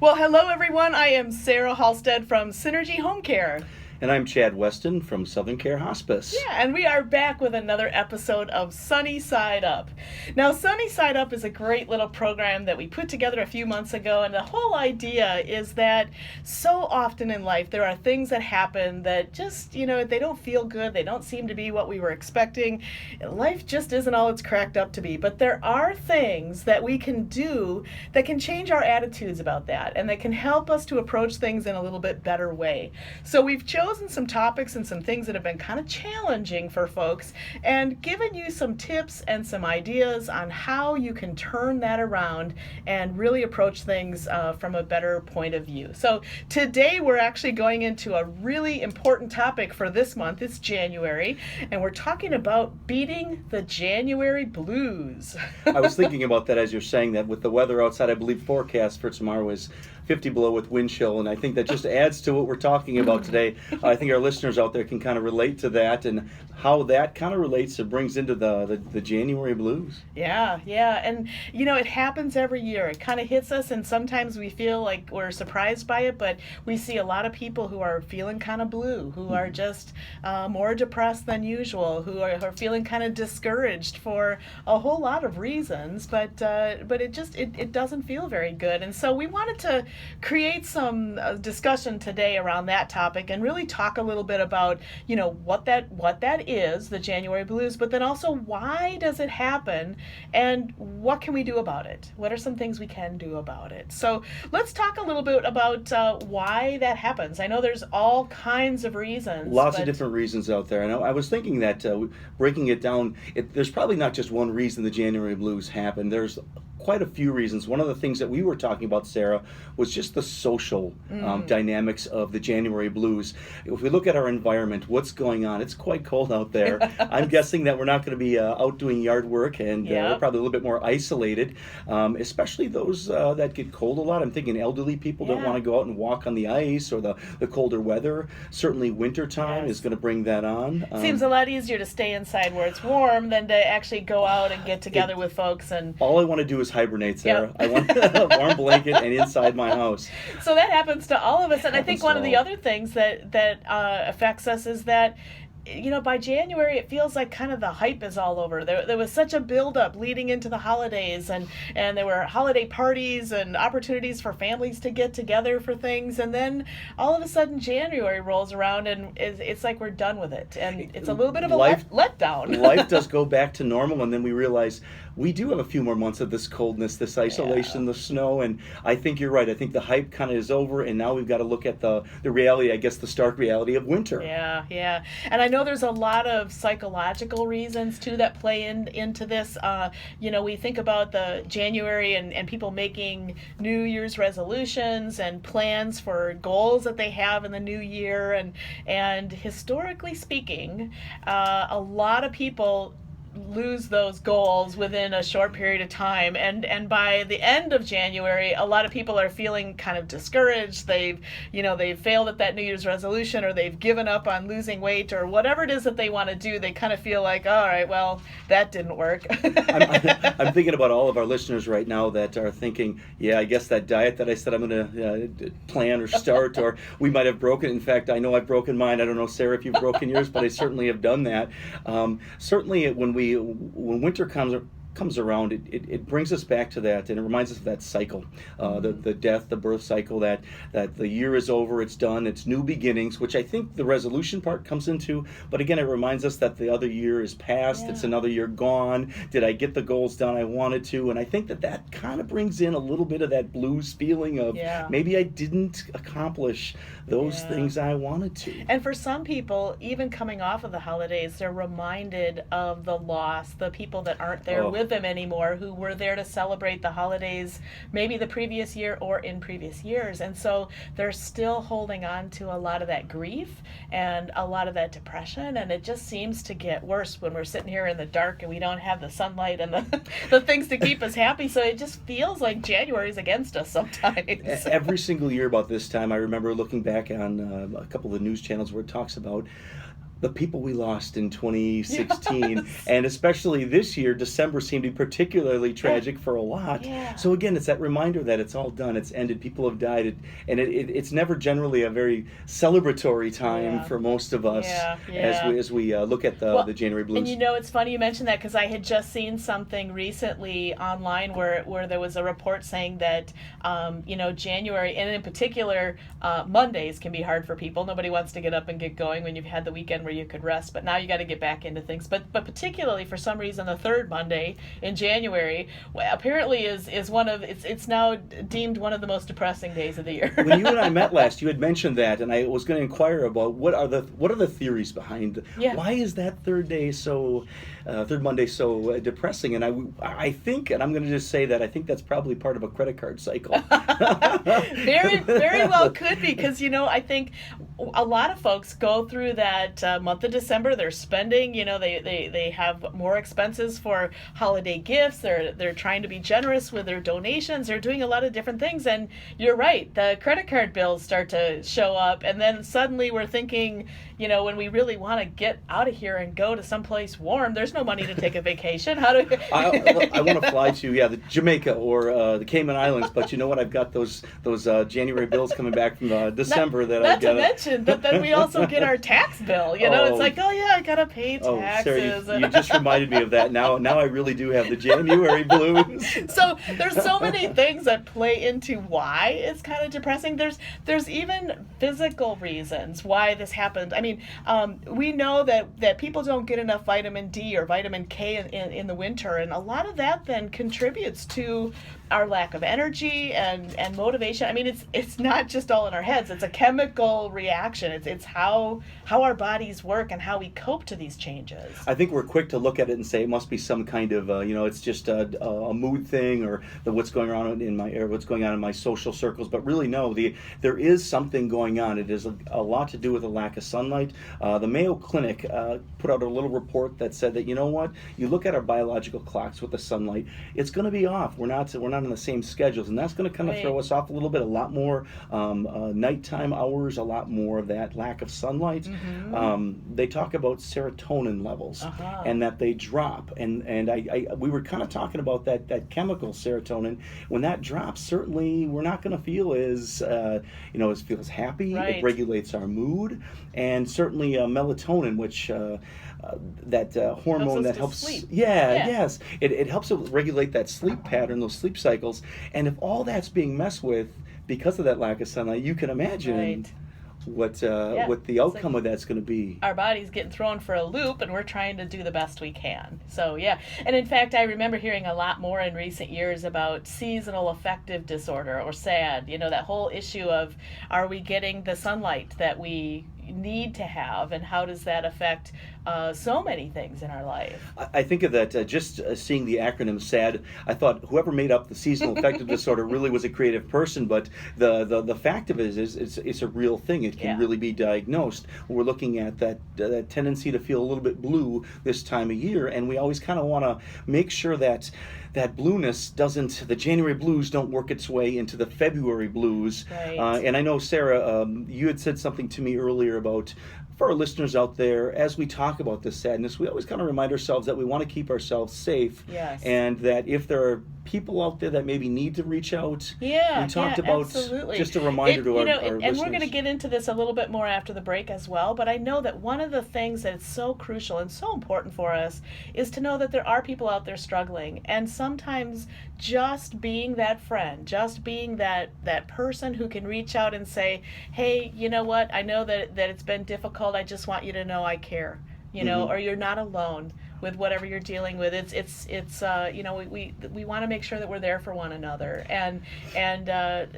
Well, hello everyone. I am Sarah Halstead from Synergy Home Care. And I'm Chad Weston from Southern Care Hospice. Yeah, and we are back with another episode of Sunny Side Up. Now, Sunny Side Up is a great little program that we put together a few months ago, and the whole idea is that so often in life there are things that happen that just, they don't feel good, they don't seem to be what we were expecting. Life just isn't all it's cracked up to be, but there are things that we can do that can change our attitudes about that, and that can help us to approach things in a little bit better way. So we've chosen some topics and some things that have been kind of challenging for folks and given you some tips and some ideas on how you can turn that around and really approach things from a better point of view. So today we're actually going into a really important topic for this month. It's January, and we're talking about beating the January blues. I was thinking about that as you're saying that with the weather outside. I believe forecast for tomorrow is 50 below with wind chill, and I think that just adds to what we're talking about today. I think our listeners out there can kind of relate to that and how that kind of relates and brings into the January blues. Yeah, and it happens every year. It kind of hits us, and sometimes we feel like we're surprised by it, but we see a lot of people who are feeling kind of blue, who are just more depressed than usual, who are feeling kind of discouraged for a whole lot of reasons, but it doesn't feel very good. And so we wanted to create some discussion today around that topic and really talk a little bit about what that is, the January blues, but then also why does it happen and what can we do about it? What are some things we can do about it? So let's talk a little bit about why that happens. I know there's all kinds of reasons. Lots of different reasons out there. I was thinking that breaking it down, there's probably not just one reason the January blues happen. There's quite a few reasons. One of the things that we were talking about, Sarah, was just the social dynamics of the January blues. If we look at our environment, what's going on? It's quite cold out there. I'm guessing that we're not going to be out doing yard work, and we're probably a little bit more isolated, especially those that get cold a lot. I'm thinking elderly people don't want to go out and walk on the ice or the colder weather. Certainly wintertime is going to bring that on. Seems a lot easier to stay inside where it's warm than to actually go out and get together with folks. And all I want to do is hibernate, Sarah. I want a warm blanket and inside my house. So that happens to all of us, and I think one of the other things that affects us is that by January, it feels like kind of the hype is all over. There was such a buildup leading into the holidays, and there were holiday parties and opportunities for families to get together for things, and then all of a sudden January rolls around, and it's like we're done with it, and it's a little bit of a letdown. Life does go back to normal, and then we realize we do have a few more months of this coldness, this isolation, the snow, and I think you're right. I think the hype kind of is over, and now we've got to look at the reality, I guess the stark reality of winter. Yeah. And I know there's a lot of psychological reasons, too, that play into this. We think about the January and people making New Year's resolutions and plans for goals that they have in the new year. And historically speaking, a lot of people lose those goals within a short period of time, and by the end of January a lot of people are feeling kind of discouraged. They've failed at that New Year's resolution, or they've given up on losing weight, or whatever it is that they want to do. They kind of feel like, all right, well, that didn't work. I'm thinking about all of our listeners right now that are thinking, I guess that diet that I said I'm going to plan or start, or we might have broken. In fact, I know I've broken mine. I don't know, Sarah, if you've broken yours, but I certainly have done that. Certainly when winter comes around, it brings us back to that, and it reminds us of that cycle, the death, the birth cycle, that the year is over, it's done, it's new beginnings, which I think the resolution part comes into, but again, it reminds us that the other year is past, it's another year gone. Did I get the goals done I wanted to? And I think that kind of brings in a little bit of that blues feeling of maybe I didn't accomplish those things I wanted to. And for some people, even coming off of the holidays, they're reminded of the loss, the people that aren't there with them anymore, who were there to celebrate the holidays maybe the previous year or in previous years, and so they're still holding on to a lot of that grief and a lot of that depression, and it just seems to get worse when we're sitting here in the dark and we don't have the sunlight and the things to keep us happy. So it just feels like January's against us sometimes. Every single year about this time, I remember looking back on a couple of the news channels where it talks about the people we lost in 2016, Yes. and especially this year, December seemed to be particularly tragic for a lot. Yeah. So again, it's that reminder that it's all done, it's ended, people have died, and it's never generally a very celebratory time Yeah. for most of us Yeah, as we look at the January blues. And it's funny you mentioned that, because I had just seen something recently online where there was a report saying that January, and in particular Mondays, can be hard for people. Nobody wants to get up and get going when you've had the weekend where you could rest, but now you got to get back into things. But particularly for some reason, the third Monday in January apparently is one of it's now deemed one of the most depressing days of the year. When you and I met last, you had mentioned that, and I was going to inquire about what are the theories behind why is that third Monday so depressing? And I think, and I'm going to just say that I think that's probably part of a credit card cycle. Very, very well could be, because I think a lot of folks go through that month of December. They're spending, they have more expenses for holiday gifts. They're trying to be generous with their donations. They're doing a lot of different things, and you're right. The credit card bills start to show up, and then suddenly we're thinking, when we really want to get out of here and go to someplace warm, there's no money to take a vacation. How do I want to fly to the Jamaica or the Cayman Islands, but you know what? I've got those January bills coming back from December that I got. Not to mention, but then we also get our tax bill. It's like, oh yeah, I gotta pay taxes. Sarah, you just reminded me of that. Now I really do have the January blues. So there's so many things that play into why it's kind of depressing. There's even physical reasons why this happened. I mean, we know that people don't get enough vitamin D or vitamin K in the winter, and a lot of that then contributes to our lack of energy and motivation. I mean, it's not just all in our heads. It's a chemical reaction. It's how our bodies work and how we cope to these changes. I think we're quick to look at it and say it must be some kind of it's just a mood thing, or what's going on in my social circles. But really, no, there is something going on. It is a lot to do with a lack of sunlight. The Mayo Clinic put out a little report that said that you look at our biological clocks with the sunlight, it's going to be off. We're not on the same schedules, and that's going to kind of throw us off a little bit. A lot more nighttime hours, a lot more of that lack of sunlight. Mm-hmm. They talk about serotonin levels and that they drop, and we were kind of talking about that chemical serotonin. When that drops, certainly we're not going to feel as feels happy. Right. It regulates our mood, and certainly melatonin, which that hormone that helps sleep. Yes, it helps to regulate that sleep pattern, those sleep cycles. And if all that's being messed with because of that lack of sunlight, you can imagine what the outcome of that's going to be. Our body's getting thrown for a loop, and we're trying to do the best we can. So and in fact, I remember hearing a lot more in recent years about seasonal affective disorder, or SAD. That whole issue of, are we getting the sunlight that we need to have, and how does that affect so many things in our life? I think of that, just seeing the acronym SAD, I thought whoever made up the seasonal affective disorder really was a creative person, but the fact of it is it's a real thing. It can really be diagnosed. We're looking at that tendency to feel a little bit blue this time of year, and we always kind of want to make sure that blueness the January blues don't work its way into the February blues. Right. And I know, Sarah, you had said something to me earlier about, for our listeners out there, as we talk about this sadness, we always kind of remind ourselves that we want to keep ourselves safe. Yes. And that if there are people out there that maybe need to reach out, we talked about absolutely. Just a reminder to our and listeners. We're going to get into this a little bit more after the break as well, but I know that one of the things that is so crucial and so important for us is to know that there are people out there struggling, and sometimes just being that friend, just being that person who can reach out and say, hey, you know what, I know that it's been difficult, I just want you to know I care, or you're not alone with whatever you're dealing with. We want to make sure that we're there for one another, and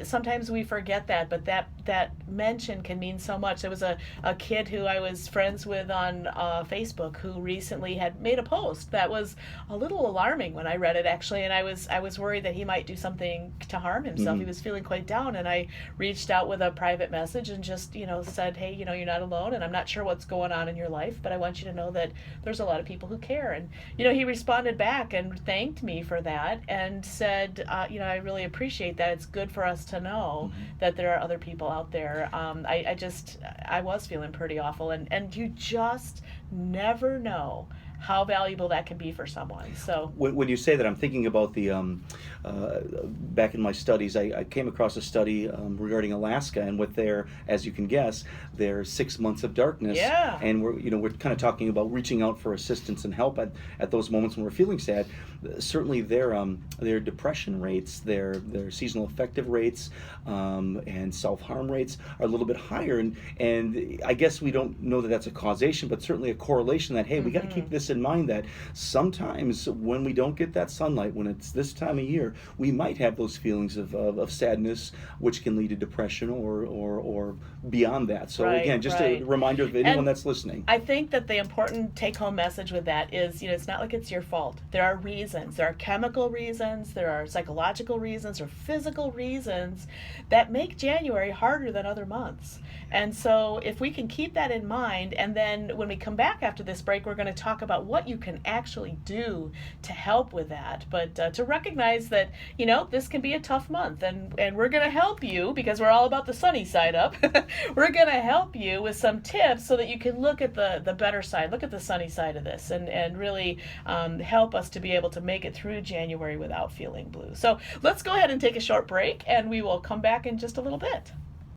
sometimes we forget that, but that mention can mean so much. There was a kid who I was friends with on Facebook who recently had made a post that was a little alarming when I read it, actually, and I was worried that he might do something to harm himself. Mm-hmm. He was feeling quite down, and I reached out with a private message and just said, hey, you're not alone, and I'm not sure what's going on in your life, but I want you to know that there's a lot of people who care. care. And, he responded back and thanked me for that and said, I really appreciate that. It's good for us to know that there are other people out there. I was feeling pretty awful. And you just never know how valuable that can be for someone. So when you say that, I'm thinking about the back in my studies, I came across a study regarding Alaska, and with their, as you can guess, their 6 months of darkness. Yeah. And we're kind of talking about reaching out for assistance and help at those moments when we're feeling sad. Certainly their depression rates, their seasonal affective rates, and self-harm rates are a little bit higher. And I guess we don't know that that's a causation, but certainly a correlation that, hey, we got to keep this in mind, that sometimes when we don't get that sunlight, when it's this time of year, we might have those feelings of sadness, which can lead to depression or beyond that. So again, just a reminder of anyone that's listening. I think that the important take-home message with that is, it's not like it's your fault. There are reasons. There are chemical reasons, there are psychological reasons, or physical reasons that make January harder than other months. And so if we can keep that in mind, and then when we come back after this break, we're going to talk about what you can actually do to help with that. But to recognize that, this can be a tough month, and we're going to help you, because we're all about the sunny side up. We're going to help you with some tips so that you can look at the better side, look at the sunny side of this, and really help us to be able to make it through January without feeling blue. So let's go ahead and take a short break, and we will come back in just a little bit.